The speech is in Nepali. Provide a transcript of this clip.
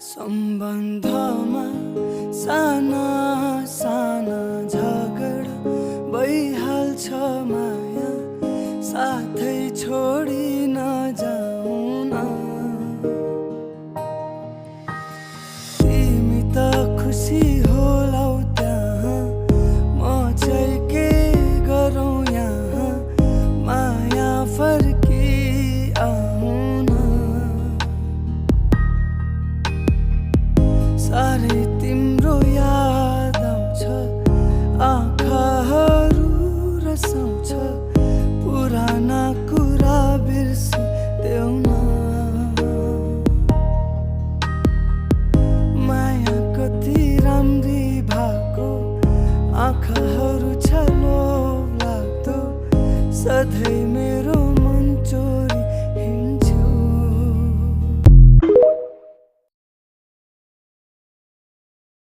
सम्बन्धमा साना साना झगडा भइहाल्छ माया साथै छोडी नजाउन। तिमी त खुसी होलाउ त्यहाँ, म चाहिँ के गरौँ यहाँ, माया फर्की आउन। साह्रै तिम्रो याद आउँछ, आँखाहरू रसाउँछ, पुराना कुरा बिर्सिदेऊ न। माया कति राम्री भएको, आँखाहरू छ लोभ लाग्दो, सधैँ मेरो